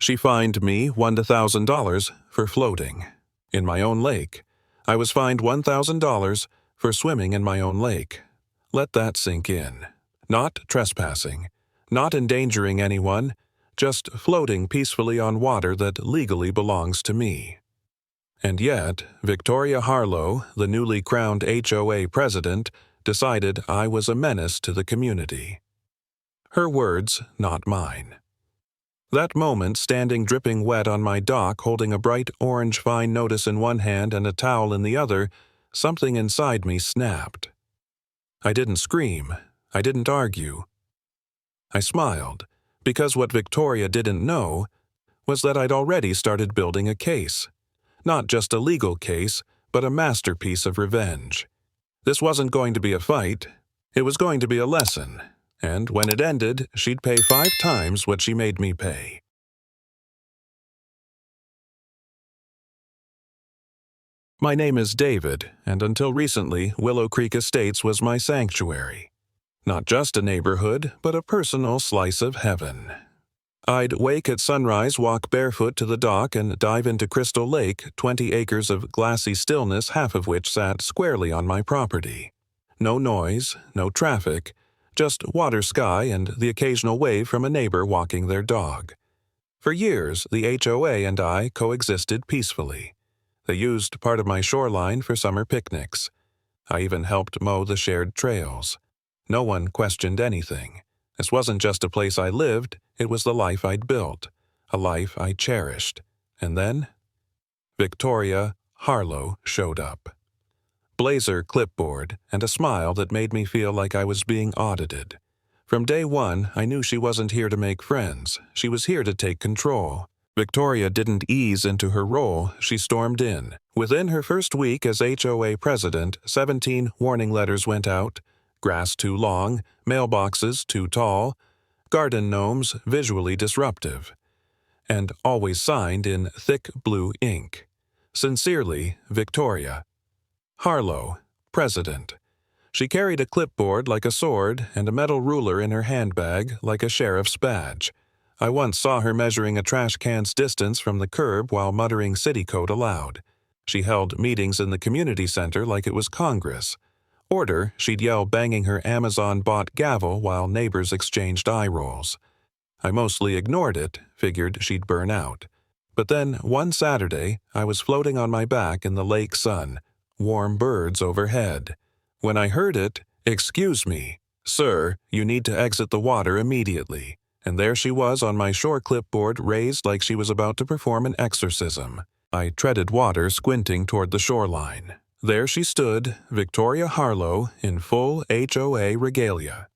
She fined me $1 to $1,000 for floating in my own lake. I was fined $1,000 for swimming in my own lake. Let that sink in. Not trespassing, not endangering anyone, just floating peacefully on water that legally belongs to me. And yet, Victoria Harlow, the newly crowned HOA president, decided I was a menace to the community. Her words, not mine. That moment, standing dripping wet on my dock, holding a bright orange fine notice in one hand and a towel in the other, something inside me snapped. I didn't scream. I didn't argue. I smiled, because what Victoria didn't know was that I'd already started building a case. Not just a legal case, but a masterpiece of revenge. This wasn't going to be a fight. It was going to be a lesson. And when it ended, she'd pay 5 times what she made me pay. My name is David, and until recently, Willow Creek Estates was my sanctuary. Not just a neighborhood, but a personal slice of heaven. I'd wake at sunrise, walk barefoot to the dock, and dive into Crystal Lake, 20 acres of glassy stillness, half of which sat squarely on my property. No noise, no traffic, just water, sky, and the occasional wave from a neighbor walking their dog. For years, the HOA and I coexisted peacefully. They used part of my shoreline for summer picnics. I even helped mow the shared trails. No one questioned anything. This wasn't just a place I lived, it was the life I'd built, a life I cherished. And then, Victoria Harlow showed up. Blazer clipboard, and a smile that made me feel like I was being audited. From day one, I knew she wasn't here to make friends. She was here to take control. Victoria didn't ease into her role, she stormed in. Within her first week as HOA president, 17 warning letters went out. Grass too long, mailboxes too tall, garden gnomes visually disruptive. And always signed in thick blue ink. Sincerely, Victoria. Harlow, president. She carried a clipboard like a sword and a metal ruler in her handbag like a sheriff's badge. I once saw her measuring a trash can's distance from the curb while muttering city code aloud. She held meetings in the community center like it was Congress. Order, she'd yell, banging her Amazon-bought gavel while neighbors exchanged eye rolls. I mostly ignored it, figured she'd burn out. But then, one Saturday, I was floating on my back in the lake sun, warm birds overhead. When I heard it, "Excuse me, sir, you need to exit the water immediately." And there she was on my shore clipboard, raised like she was about to perform an exorcism. I treaded water, squinting toward the shoreline. There she stood, Victoria Harlow, in full HOA regalia.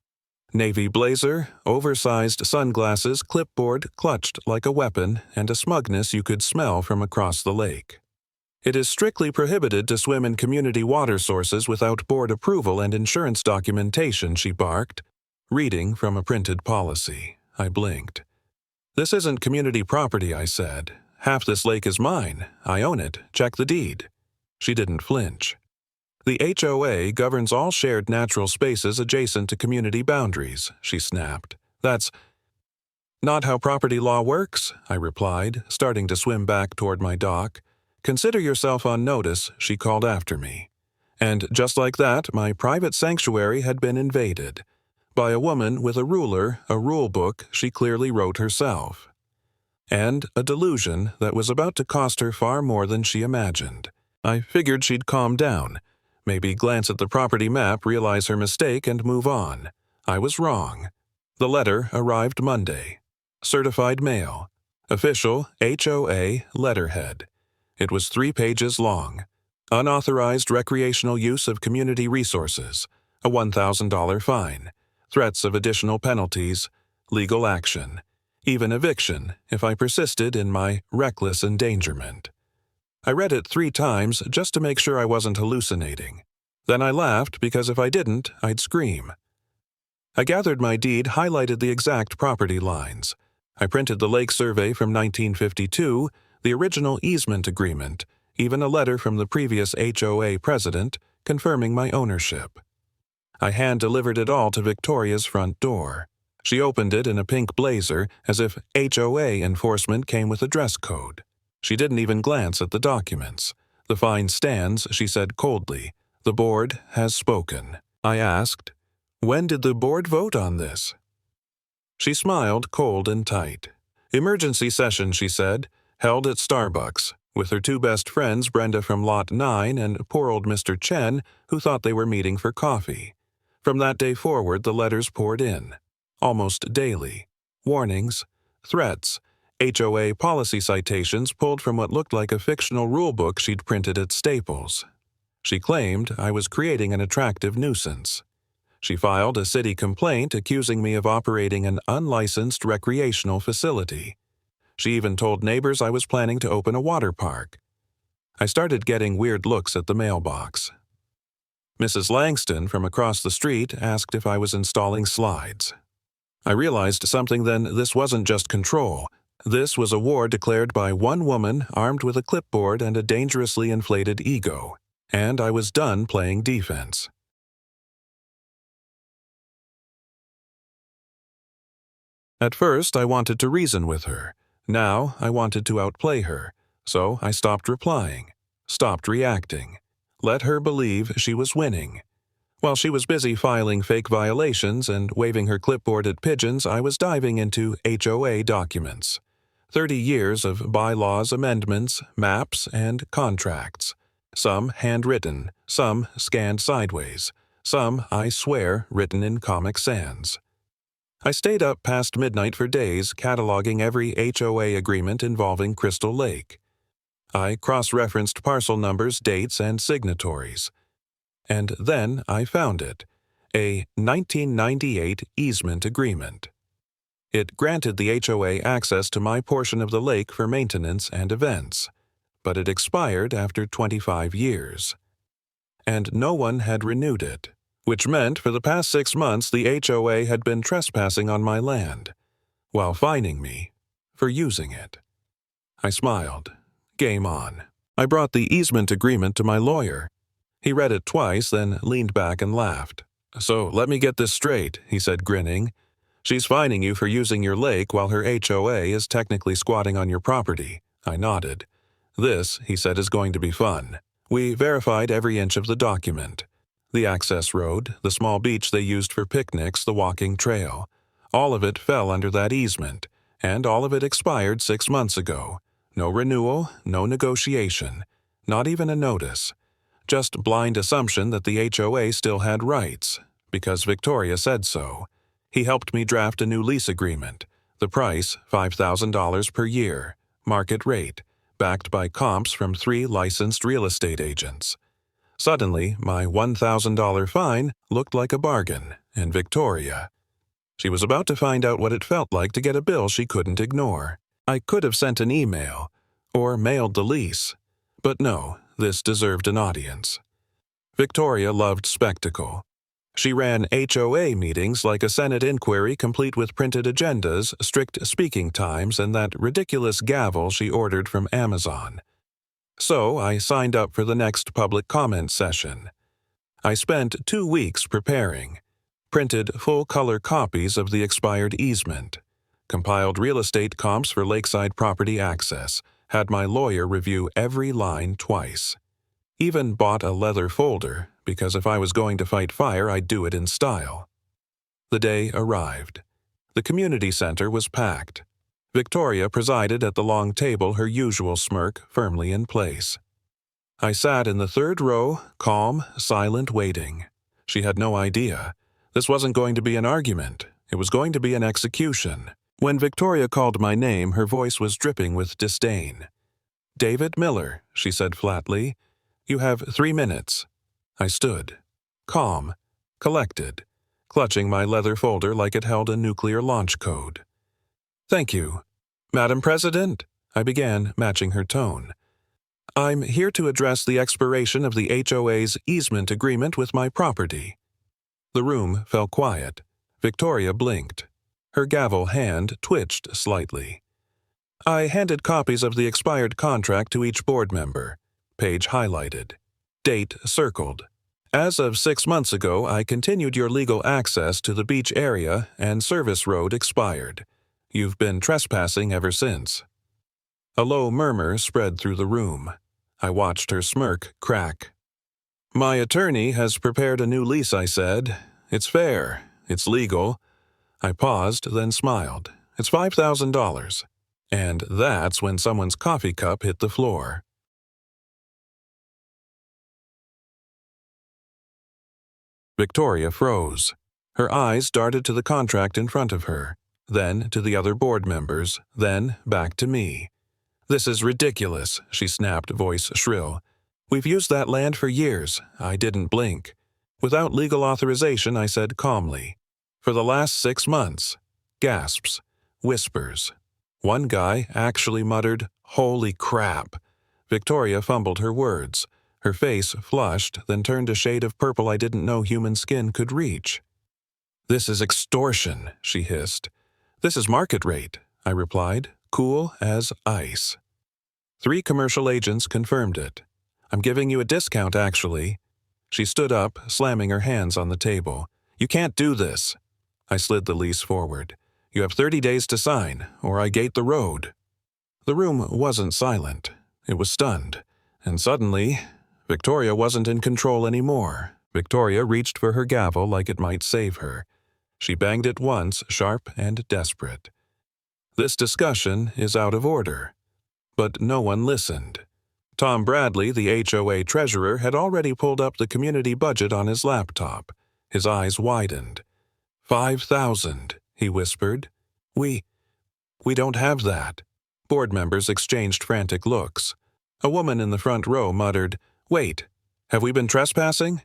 Navy blazer, oversized sunglasses, clipboard clutched like a weapon, and a smugness you could smell from across the lake. It is strictly prohibited to swim in community water sources without board approval and insurance documentation, she barked, reading from a printed policy. I blinked. This isn't community property, I said. Half this lake is mine. I own it. Check the deed. She didn't flinch. The HOA governs all shared natural spaces adjacent to community boundaries, she snapped. That's not how property law works, I replied, starting to swim back toward my dock. Consider yourself on notice, she called after me. And just like that, my private sanctuary had been invaded. By a woman with a ruler, a rule book she clearly wrote herself. And a delusion that was about to cost her far more than she imagined. I figured she'd calm down, maybe glance at the property map, realize her mistake, and move on. I was wrong. The letter arrived Monday. Certified mail. Official HOA letterhead. It was 3 pages long. Unauthorized recreational use of community resources. A $1,000 fine. Threats of additional penalties. Legal action. Even eviction if I persisted in my reckless endangerment. I read it 3 times just to make sure I wasn't hallucinating. Then I laughed because if I didn't, I'd scream. I gathered my deed, highlighted the exact property lines. I printed the lake survey from 1952, the original easement agreement, even a letter from the previous HOA president confirming my ownership. I hand-delivered it all to Victoria's front door. She opened it in a pink blazer, as if HOA enforcement came with a dress code. She didn't even glance at the documents. "The fine stands," she said coldly. "The board has spoken." I asked, "When did the board vote on this?" She smiled cold and tight. "Emergency session," she said, "held at Starbucks, with her two best friends, Brenda from Lot 9 and poor old Mr. Chen, who thought they were meeting for coffee. From that day forward, the letters poured in. Almost daily. Warnings, threats, HOA policy citations pulled from what looked like a fictional rulebook she'd printed at Staples. She claimed I was creating an attractive nuisance. She filed a city complaint accusing me of operating an unlicensed recreational facility. She even told neighbors I was planning to open a water park. I started getting weird looks at the mailbox. Mrs. Langston from across the street asked if I was installing slides. I realized something then: this wasn't just control. This was a war declared by one woman armed with a clipboard and a dangerously inflated ego. And I was done playing defense. At first, I wanted to reason with her. Now, I wanted to outplay her. So I stopped replying, stopped reacting, let her believe she was winning. While she was busy filing fake violations and waving her clipboard at pigeons, I was diving into HOA documents. 30 years of bylaws, amendments, maps, and contracts. Some handwritten, some scanned sideways, some, I swear, written in Comic Sans. I stayed up past midnight for days cataloging every HOA agreement involving Crystal Lake. I cross-referenced parcel numbers, dates, and signatories. And then I found it, a 1998 easement agreement. It granted the HOA access to my portion of the lake for maintenance and events, but it expired after 25 years. And no one had renewed it, which meant for the past 6 months the HOA had been trespassing on my land, while fining me for using it. I smiled. Game on. I brought the easement agreement to my lawyer. He read it twice, then leaned back and laughed. "So let me get this straight," he said, grinning. "She's fining you for using your lake while her HOA is technically squatting on your property." I nodded. "This," he said, "is going to be fun." We verified every inch of the document. The access road, the small beach they used for picnics, the walking trail. All of it fell under that easement, and all of it expired 6 months ago. No renewal, no negotiation, not even a notice. Just blind assumption that the HOA still had rights, because Victoria said so. He helped me draft a new lease agreement. The price, $5,000 per year, market rate, backed by comps from 3 licensed real estate agents. Suddenly, my $1,000 fine looked like a bargain, and Victoria. She was about to find out what it felt like to get a bill she couldn't ignore. I could have sent an email, or mailed the lease. But no, this deserved an audience. Victoria loved spectacle. She ran HOA meetings like a Senate inquiry, complete with printed agendas, strict speaking times, and that ridiculous gavel she ordered from Amazon. So I signed up for the next public comment session. I spent 2 weeks preparing, printed full-color copies of the expired easement, compiled real estate comps for lakeside property access, had my lawyer review every line twice. Even bought a leather folder, because if I was going to fight fire, I'd do it in style. The day arrived. The community center was packed. Victoria presided at the long table, her usual smirk firmly in place. I sat in the 3rd row, calm, silent, waiting. She had no idea. This wasn't going to be an argument. It was going to be an execution. When Victoria called my name, her voice was dripping with disdain. "David Miller," she said flatly. "You have 3 minutes." I stood, calm, collected, clutching my leather folder like it held a nuclear launch code. "Thank you. Madam President," I began, matching her tone. "I'm here to address the expiration of the HOA's easement agreement with my property." The room fell quiet. Victoria blinked. Her gavel hand twitched slightly. I handed copies of the expired contract to each board member. Page highlighted. Date circled. As of 6 months ago, I continued your legal access to the beach area and service road expired. You've been trespassing ever since." A low murmur spread through the room. I watched her smirk crack. "My attorney has prepared a new lease," I said. "It's fair. It's legal." I paused, then smiled. "It's $5,000. And that's when someone's coffee cup hit the floor. Victoria froze. Her eyes darted to the contract in front of her, then to the other board members, then back to me. "This is ridiculous," she snapped, voice shrill. "We've used that land for years." I didn't blink. "Without legal authorization," I said calmly. "For the last 6 months." Gasps. Whispers. One guy actually muttered, "Holy crap." Victoria fumbled her words. Her face flushed, then turned a shade of purple I didn't know human skin could reach. "This is extortion," she hissed. "This is market rate," I replied, cool as ice. 3 commercial agents confirmed it. "I'm giving you a discount, actually." She stood up, slamming her hands on the table. "You can't do this." I slid the lease forward. "You have 30 days to sign, or I gate the road." The room wasn't silent. It was stunned. And suddenly, Victoria wasn't in control anymore. Victoria reached for her gavel like it might save her. She banged it once, sharp and desperate. "This discussion is out of order." But no one listened. Tom Bradley, the HOA treasurer, had already pulled up the community budget on his laptop. His eyes widened. "5,000, he whispered. We don't have that." Board members exchanged frantic looks. A woman in the front row muttered, "Wait, have we been trespassing?"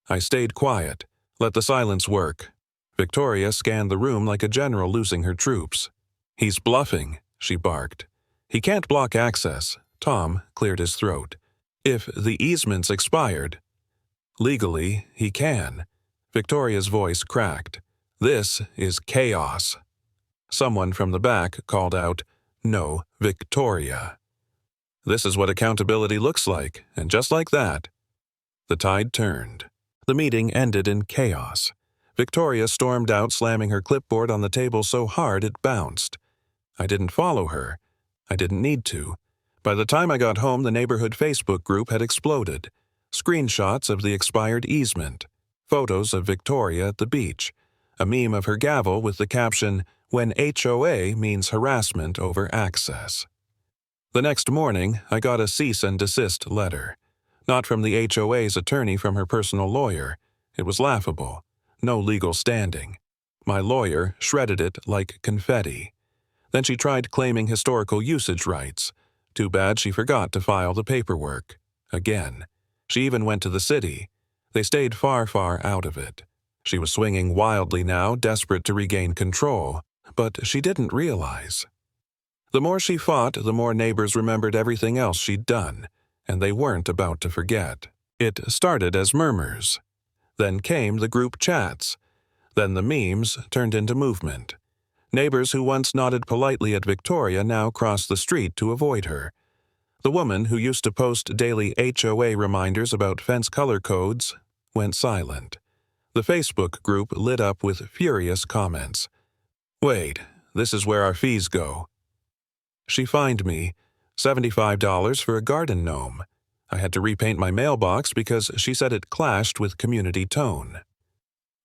I stayed quiet. Let the silence work. Victoria scanned the room like a general losing her troops. "He's bluffing," she barked. "He can't block access." Tom cleared his throat. "If the easement's expired." "Legally, he can." Victoria's voice cracked. "This is chaos." Someone from the back called out, "No, Victoria." This is what accountability looks like, and just like that, the tide turned. The meeting ended in chaos. Victoria stormed out, slamming her clipboard on the table so hard it bounced. I didn't follow her. I didn't need to. By the time I got home, the neighborhood Facebook group had exploded. Screenshots of the expired easement, photos of Victoria at the beach, a meme of her gavel with the caption, "When HOA means harassment over access." The next morning, I got a cease and desist letter. Not from the HOA's attorney, from her personal lawyer. It was laughable. No legal standing. My lawyer shredded it like confetti. Then she tried claiming historical usage rights. Too bad she forgot to file the paperwork. Again. She even went to the city. They stayed far, far out of it. She was swinging wildly now, desperate to regain control. But she didn't realize. The more she fought, the more neighbors remembered everything else she'd done, and they weren't about to forget. It started as murmurs. Then came the group chats. Then the memes turned into movement. Neighbors who once nodded politely at Victoria now crossed the street to avoid her. The woman who used to post daily HOA reminders about fence color codes went silent. The Facebook group lit up with furious comments. "Wait, this is where our fees go." She fined me $75 for a garden gnome. I had to repaint my mailbox because she said it clashed with community tone.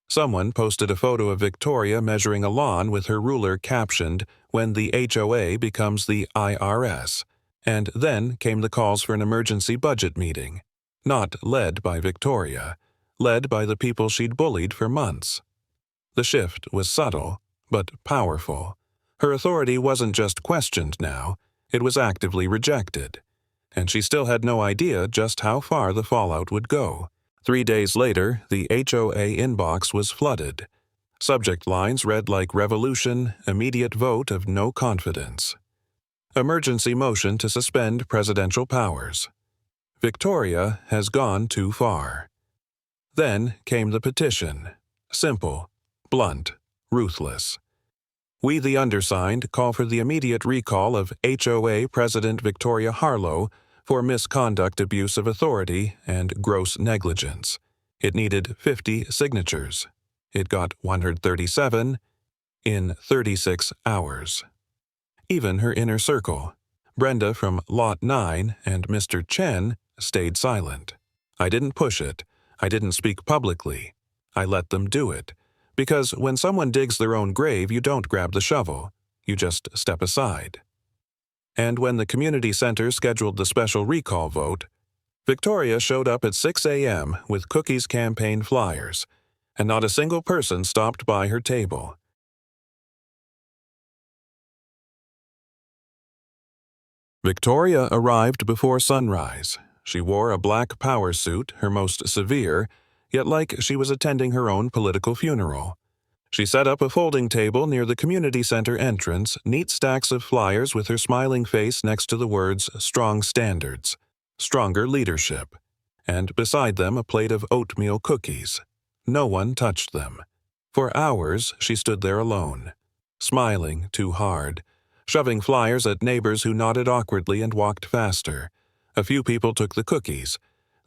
Someone posted a photo of Victoria measuring a lawn with her ruler captioned, "When the HOA becomes the IRS." And then came the calls for an emergency budget meeting. Not led by Victoria. Led by the people she'd bullied for months. The shift was subtle, but powerful. Her authority wasn't just questioned now, it was actively rejected. And she still had no idea just how far the fallout would go. 3 days later, the HOA inbox was flooded. Subject lines read like "Revolution, immediate vote of no confidence." Emergency motion to suspend presidential powers. Victoria has gone too far. Then came the petition. Simple, blunt, ruthless. We, the undersigned, call for the immediate recall of HOA President Victoria Harlow for misconduct, abuse of authority, and gross negligence. It needed 50 signatures. It got 137 in 36 hours. Even her inner circle, Brenda from Lot 9 and Mr. Chen, stayed silent. I didn't push it. I didn't speak publicly. I let them do it. Because when someone digs their own grave, you don't grab the shovel. You just step aside. And when the community center scheduled the special recall vote, Victoria showed up at 6 a.m. with Cookie's campaign flyers, and not a single person stopped by her table. Victoria arrived before sunrise. She wore a black power suit, her most severe, yet like she was attending her own political funeral. She set up a folding table near the community center entrance, neat stacks of flyers with her smiling face next to the words "Strong Standards," "Stronger Leadership," and beside them a plate of oatmeal cookies. No one touched them. For hours she stood there alone, smiling too hard, shoving flyers at neighbors who nodded awkwardly and walked faster. A few people took the cookies,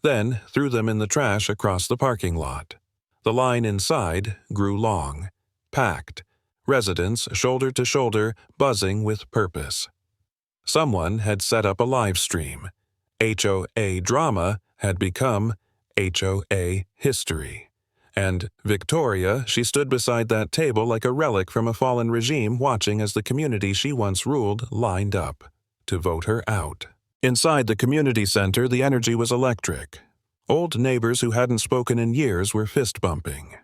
then threw them in the trash across the parking lot. The line inside grew long, packed, residents shoulder to shoulder, buzzing with purpose. Someone had set up a live stream. HOA drama had become HOA history. And Victoria, she stood beside that table like a relic from a fallen regime, watching as the community she once ruled lined up to vote her out. Inside the community center, the energy was electric. Old neighbors who hadn't spoken in years were fist-bumping.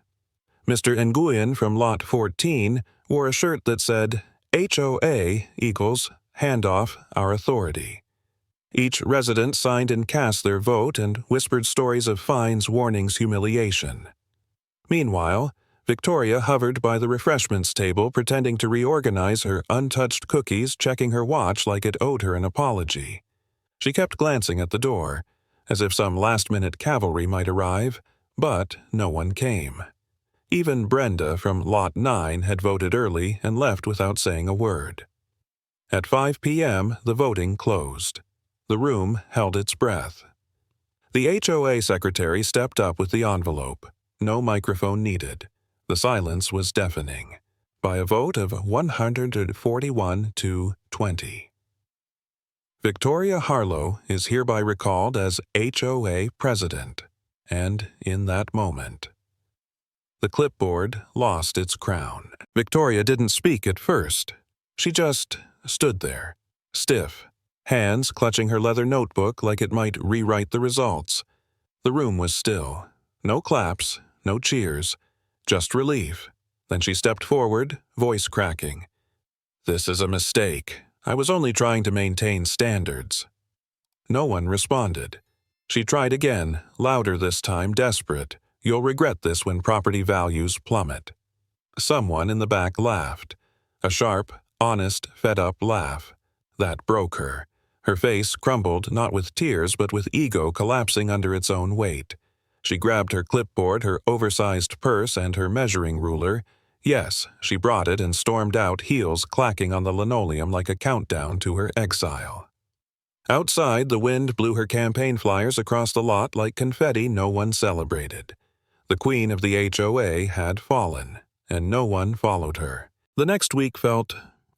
Mr. Nguyen from Lot 14 wore a shirt that said, HOA equals hand off our authority. Each resident signed and cast their vote and whispered stories of fines, warnings, humiliation. Meanwhile, Victoria hovered by the refreshments table, pretending to reorganize her untouched cookies, checking her watch like it owed her an apology. She kept glancing at the door, as if some last-minute cavalry might arrive, but no one came. Even Brenda from Lot 9 had voted early and left without saying a word. At 5 p.m., the voting closed. The room held its breath. The HOA secretary stepped up with the envelope. No microphone needed. The silence was deafening. By a vote of 141 to 20. Victoria Harlow is hereby recalled as HOA president, and in that moment, the clipboard lost its crown. Victoria didn't speak at first. She just stood there, stiff, hands clutching her leather notebook like it might rewrite the results. The room was still. No claps, no cheers, just relief. Then she stepped forward, voice cracking. "This is a mistake. I was only trying to maintain standards." No one responded. She tried again, louder this time, desperate. "You'll regret this when property values plummet." Someone in the back laughed. A sharp, honest, fed-up laugh. That broke her. Her face crumbled not with tears but with ego collapsing under its own weight. She grabbed her clipboard, her oversized purse, and her measuring ruler. Yes, she brought it and stormed out, heels clacking on the linoleum like a countdown to her exile. Outside, the wind blew her campaign flyers across the lot like confetti no one celebrated. The queen of the HOA had fallen, and no one followed her. The next week felt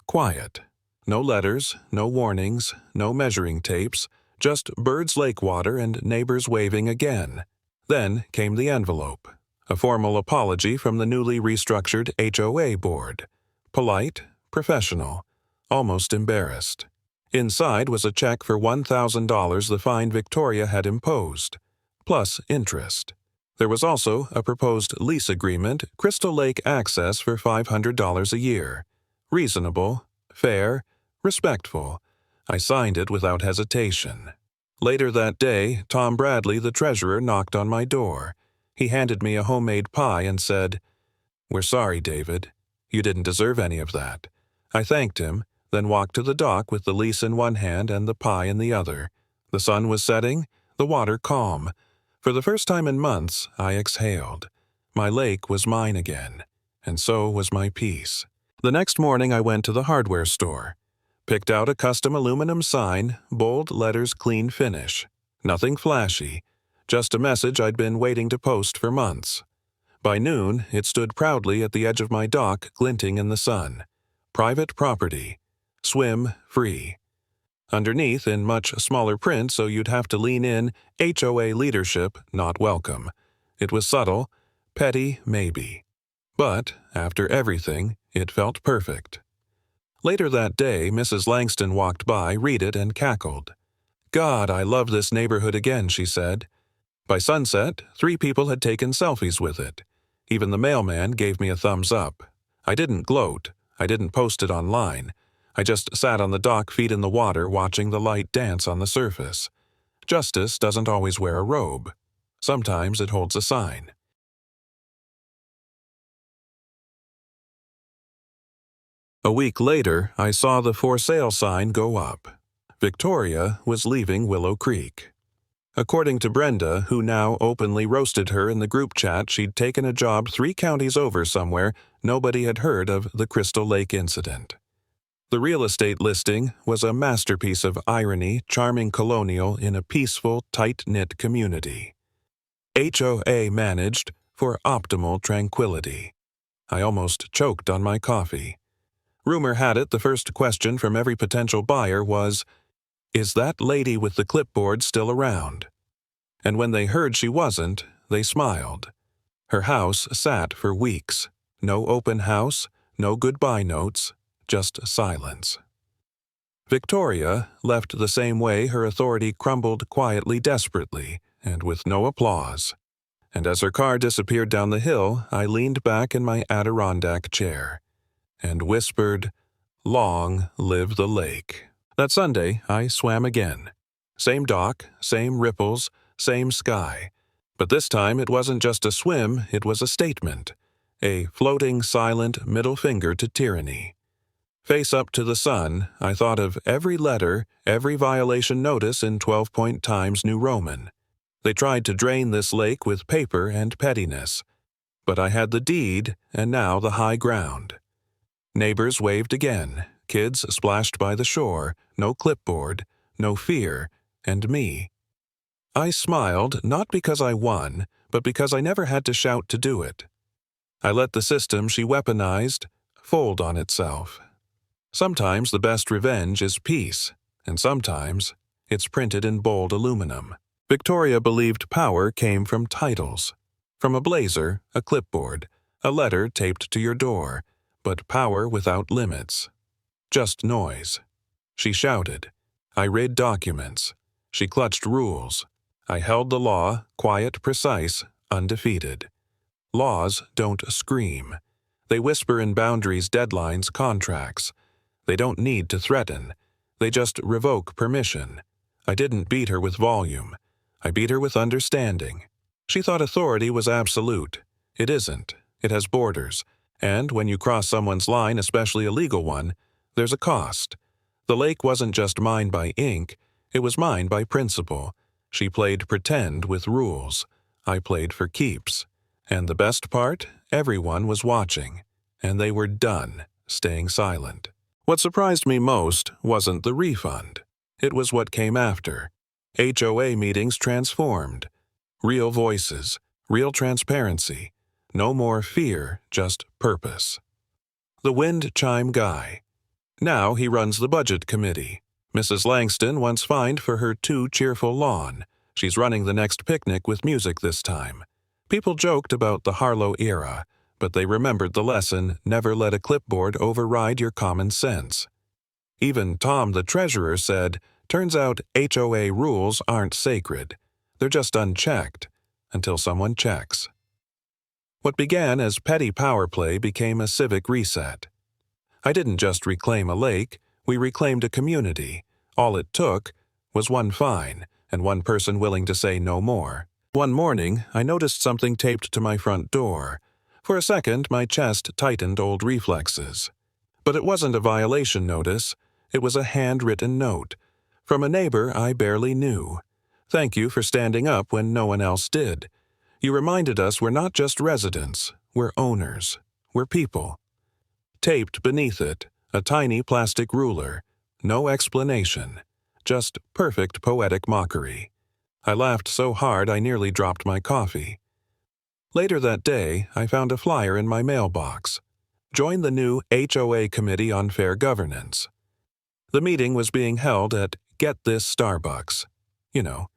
quiet. No letters, no warnings, no measuring tapes, just Bird's Lake water and neighbors waving again. Then came the envelope, a formal apology from the newly restructured HOA board. Polite, professional, almost embarrassed. Inside was a check for $1,000 the fine Victoria had imposed, plus interest. There was also a proposed lease agreement, Crystal Lake access for $500 a year. Reasonable, fair, respectful. I signed it without hesitation. Later that day, Tom Bradley, the treasurer, knocked on my door. He handed me a homemade pie and said, "We're sorry, David. You didn't deserve any of that." I thanked him, then walked to the dock with the lease in one hand and the pie in the other. The sun was setting, the water calm. For the first time in months, I exhaled. My lake was mine again, and so was my peace. The next morning I went to the hardware store. Picked out a custom aluminum sign, bold letters, clean finish. Nothing flashy, just a message I'd been waiting to post for months. By noon, it stood proudly at the edge of my dock, glinting in the sun. Private property. Swim free. Underneath, in much smaller print so you'd have to lean in, HOA leadership not welcome. It was subtle, petty maybe. But, after everything, it felt perfect. Later that day, Mrs. Langston walked by, read it, and cackled. "God, I love this neighborhood again," she said. By sunset, 3 people had taken selfies with it. Even the mailman gave me a thumbs up. I didn't gloat. I didn't post it online. I just sat on the dock, feet in the water, watching the light dance on the surface. Justice doesn't always wear a robe. Sometimes it holds a sign. A week later, I saw the for sale sign go up. Victoria was leaving Willow Creek. According to Brenda, who now openly roasted her in the group chat, she'd taken a job 3 counties over somewhere nobody had heard of the Crystal Lake incident. The real estate listing was a masterpiece of irony, charming colonial in a peaceful, tight-knit community. HOA managed for optimal tranquility. I almost choked on my coffee. Rumor had it the first question from every potential buyer was, "Is that lady with the clipboard still around?" And when they heard she wasn't, they smiled. Her house sat for weeks. No open house, no goodbye notes, just silence. Victoria left the same way her authority crumbled quietly, desperately, and with no applause. And as her car disappeared down the hill, I leaned back in my Adirondack chair and whispered, "Long live the lake." That Sunday, I swam again. Same dock, same ripples, same sky. But this time it wasn't just a swim, it was a statement. A floating, silent middle finger to tyranny. Face up to the sun, I thought of every letter, every violation notice in 12-point Times New Roman. They tried to drain this lake with paper and pettiness. But I had the deed, and now the high ground. Neighbors waved again, kids splashed by the shore, no clipboard, no fear, and me. I smiled, not because I won, but because I never had to shout to do it. I let the system she weaponized fold on itself. Sometimes the best revenge is peace, and sometimes it's printed in bold aluminum. Victoria believed power came from titles. From a blazer, a clipboard, a letter taped to your door, but power without limits. Just noise. She shouted. I read documents. She clutched rules. I held the law, quiet, precise, undefeated. Laws don't scream. They whisper in boundaries, deadlines, contracts. They don't need to threaten. They just revoke permission. I didn't beat her with volume. I beat her with understanding. She thought authority was absolute. It isn't. It has borders. And when you cross someone's line, especially a legal one, there's a cost. The lake wasn't just mine by ink. It was mine by principle. She played pretend with rules. I played for keeps. And the best part? Everyone was watching. And they were done, staying silent. What surprised me most wasn't the refund. It was what came after. HOA meetings transformed. Real voices, real transparency. No more fear, just purpose. The wind chime guy. Now he runs the budget committee. Mrs. Langston once fined for her too cheerful lawn. She's running the next picnic with music this time. People joked about the Harlow era, but they remembered the lesson, never let a clipboard override your common sense. Even Tom the treasurer said, turns out HOA rules aren't sacred. They're just unchecked, until someone checks. What began as petty power play became a civic reset. I didn't just reclaim a lake, we reclaimed a community. All it took was one fine, and one person willing to say no more. One morning, I noticed something taped to my front door. For a second, my chest tightened old reflexes. But it wasn't a violation notice. It was a handwritten note. From a neighbor I barely knew. Thank you for standing up when no one else did. You reminded us we're not just residents, we're owners, we're people. Taped beneath it, a tiny plastic ruler. No explanation. Just perfect poetic mockery. I laughed so hard I nearly dropped my coffee. Later that day, I found a flyer in my mailbox. Join the new HOA Committee on Fair Governance. The meeting was being held at Get This Starbucks. You know,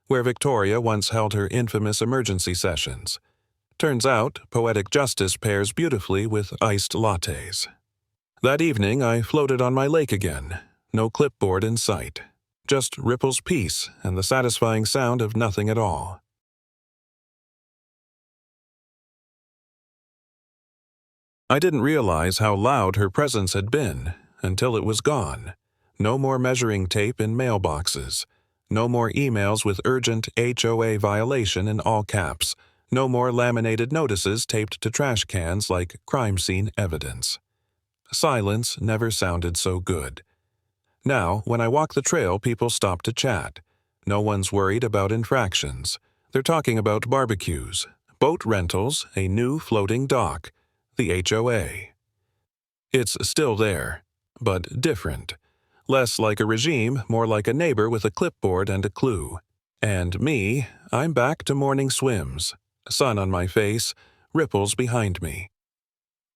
where Victoria once held her infamous emergency sessions. Turns out, poetic justice pairs beautifully with iced lattes. That evening, I floated on my lake again. No clipboard in sight. Just Ripple's peace and the satisfying sound of nothing at all. I didn't realize how loud her presence had been until it was gone. No more measuring tape in mailboxes. No more emails with urgent HOA violation in all caps. No more laminated notices taped to trash cans like crime scene evidence. Silence never sounded so good. Now, when I walk the trail, people stop to chat. No one's worried about infractions. They're talking about barbecues, boat rentals, a new floating dock, the HOA. It's still there, but different. Less like a regime, more like a neighbor with a clipboard and a clue. And me, I'm back to morning swims. Sun on my face, ripples behind me.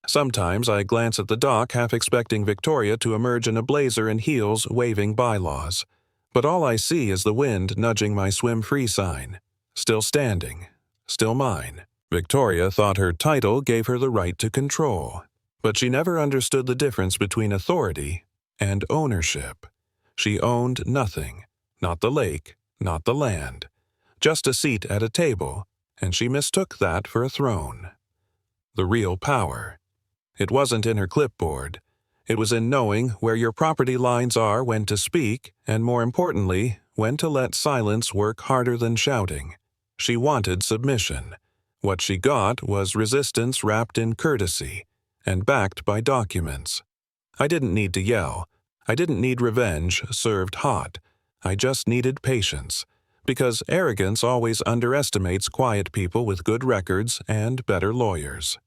Sometimes I glance at the dock half expecting Victoria to emerge in a blazer and heels waving bylaws. But all I see is the wind nudging my swim-free sign. Still standing. Still mine. Victoria thought her title gave her the right to control. But she never understood the difference between authority and ownership. She owned nothing. Not the lake, not the land. Just a seat at a table, and she mistook that for a throne. The real power. It wasn't in her clipboard. It was in knowing where your property lines are when to speak, and more importantly, when to let silence work harder than shouting. She wanted submission. What she got was resistance wrapped in courtesy, and backed by documents. I didn't need to yell. I didn't need revenge served hot. I just needed patience. Because arrogance always underestimates quiet people with good records and better lawyers.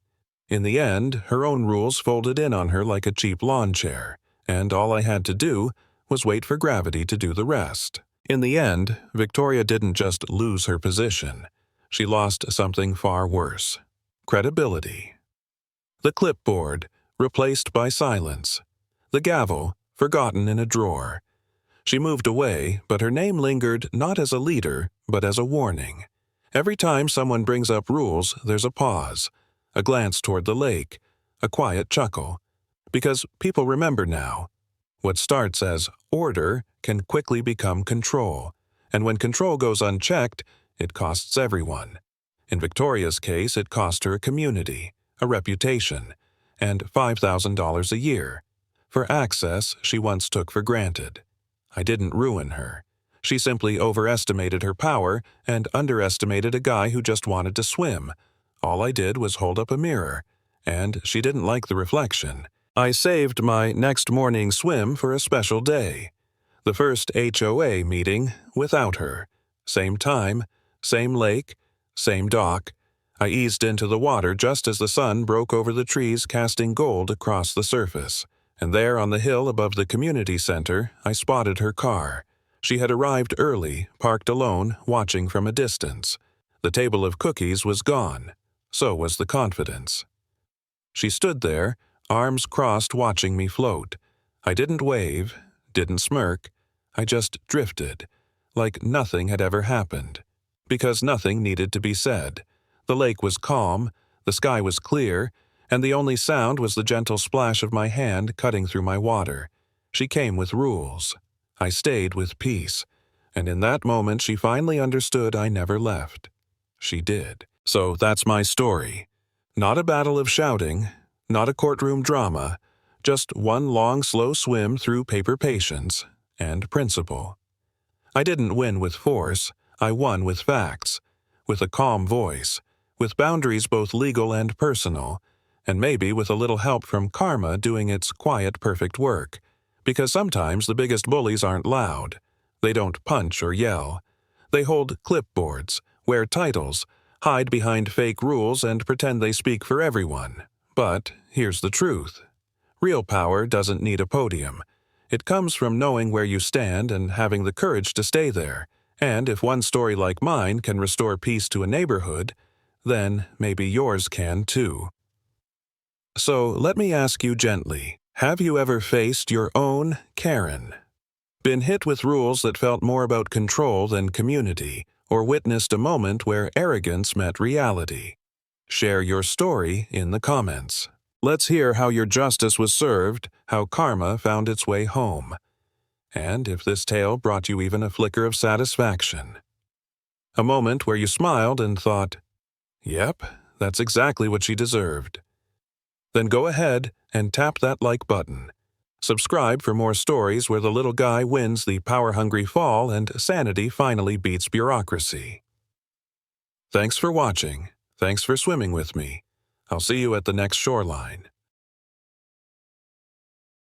In the end, her own rules folded in on her like a cheap lawn chair, and all I had to do was wait for gravity to do the rest. In the end, Victoria didn't just lose her position. She lost something far worse. Credibility. The clipboard, replaced by silence. The gavel, forgotten in a drawer. She moved away, but her name lingered not as a leader, but as a warning. Every time someone brings up rules, there's a pause. A glance toward the lake, a quiet chuckle. Because people remember now. What starts as order can quickly become control, and when control goes unchecked, it costs everyone. In Victoria's case, it cost her a community, a reputation, and $5,000 a year, for access she once took for granted. I didn't ruin her. She simply overestimated her power and underestimated a guy who just wanted to swim. All I did was hold up a mirror, and she didn't like the reflection. I saved my next morning swim for a special day. The first HOA meeting without her. Same time, same lake, same dock. I eased into the water just as the sun broke over the trees, casting gold across the surface. And there on the hill above the community center, I spotted her car. She had arrived early, parked alone, watching from a distance. The table of cookies was gone. So was the confidence. She stood there, arms crossed, watching me float. I didn't wave, didn't smirk. I just drifted, like nothing had ever happened. Because nothing needed to be said. The lake was calm, the sky was clear, and the only sound was the gentle splash of my hand cutting through my water. She came with rules. I stayed with peace. And in that moment she finally understood I never left. She did. So that's my story. Not a battle of shouting, not a courtroom drama, just one long, slow swim through paper patience and principle. I didn't win with force, I won with facts, with a calm voice, with boundaries both legal and personal, and maybe with a little help from karma doing its quiet, perfect work. Because sometimes the biggest bullies aren't loud. They don't punch or yell. They hold clipboards, wear titles, hide behind fake rules and pretend they speak for everyone. But here's the truth. Real power doesn't need a podium. It comes from knowing where you stand and having the courage to stay there, And if one story like mine can restore peace to a neighborhood, then maybe yours can too. So let me ask you gently, have you ever faced your own Karen? Been hit with rules that felt more about control than community, or witnessed a moment where arrogance met reality? Share your story in the comments. Let's hear how your justice was served, how karma found its way home, and if this tale brought you even a flicker of satisfaction. A moment where you smiled and thought, "Yep, that's exactly what she deserved." Then go ahead and tap that like button. Subscribe for more stories where the little guy wins the power-hungry fall and sanity finally beats bureaucracy. Thanks for watching. Thanks for swimming with me. I'll see you at the next shoreline.